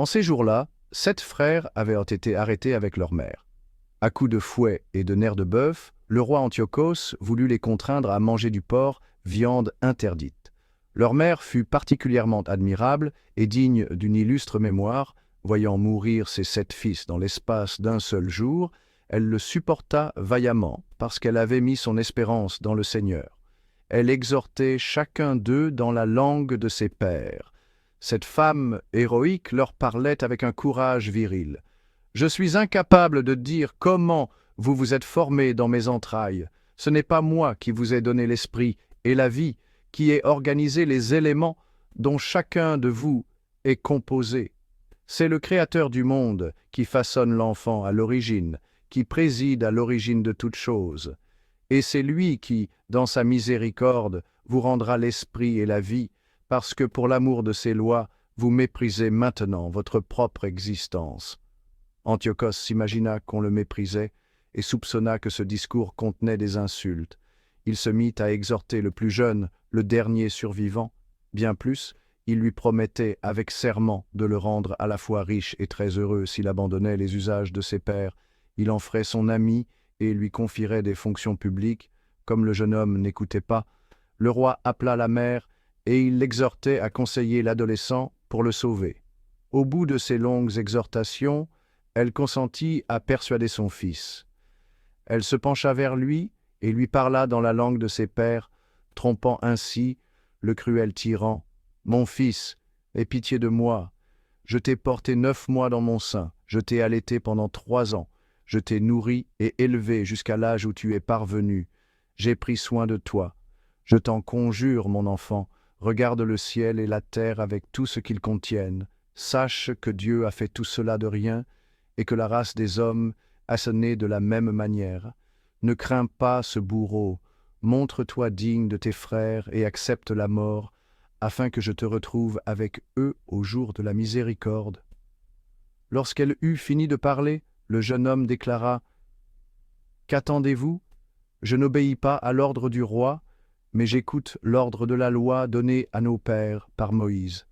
En ces jours-là, 7 frères avaient été arrêtés avec leur mère. À coups de fouet et de nerfs de bœuf, le roi Antiochos voulut les contraindre à manger du porc, viande interdite. Leur mère fut particulièrement admirable et digne d'une illustre mémoire. Voyant mourir ses 7 fils dans l'espace d'un seul jour, elle le supporta vaillamment parce qu'elle avait mis son espérance dans le Seigneur. Elle exhortait chacun d'eux dans la langue de ses pères. Cette femme héroïque leur parlait avec un courage viril. « Je suis incapable de dire comment vous vous êtes formés dans mes entrailles. Ce n'est pas moi qui vous ai donné l'esprit et la vie, qui ai organisé les éléments dont chacun de vous est composé. C'est le Créateur du monde qui façonne l'enfant à l'origine, qui préside à l'origine de toutes choses. Et c'est lui qui, dans sa miséricorde, vous rendra l'esprit et la vie, parce que pour l'amour de ses lois, vous méprisez maintenant votre propre existence. » Antiochos s'imagina qu'on le méprisait et soupçonna que ce discours contenait des insultes. Il se mit à exhorter le plus jeune, le dernier survivant. Bien plus, il lui promettait avec serment de le rendre à la fois riche et très heureux s'il abandonnait les usages de ses pères. Il en ferait son ami et lui confierait des fonctions publiques. Comme le jeune homme n'écoutait pas, le roi appela la mère et il l'exhortait à conseiller l'adolescent pour le sauver. Au bout de ces longues exhortations, elle consentit à persuader son fils. Elle se pencha vers lui et lui parla dans la langue de ses pères, trompant ainsi le cruel tyran. « Mon fils, aie pitié de moi. Je t'ai porté 9 mois dans mon sein, je t'ai allaité pendant 3 ans, je t'ai nourri et élevé jusqu'à l'âge où tu es parvenu. J'ai pris soin de toi. Je t'en conjure, mon enfant, regarde le ciel et la terre avec tout ce qu'ils contiennent. Sache que Dieu a fait tout cela de rien, et que la race des hommes a né de la même manière. Ne crains pas ce bourreau, montre-toi digne de tes frères et accepte la mort, afin que je te retrouve avec eux au jour de la miséricorde. » Lorsqu'elle eut fini de parler, le jeune homme déclara « Qu'attendez-vous? Je n'obéis pas à l'ordre du roi, mais j'écoute l'ordre de la loi donnée à nos pères par Moïse.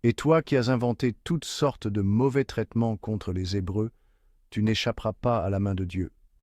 Et toi qui as inventé toutes sortes de mauvais traitements contre les Hébreux, tu n'échapperas pas à la main de Dieu. »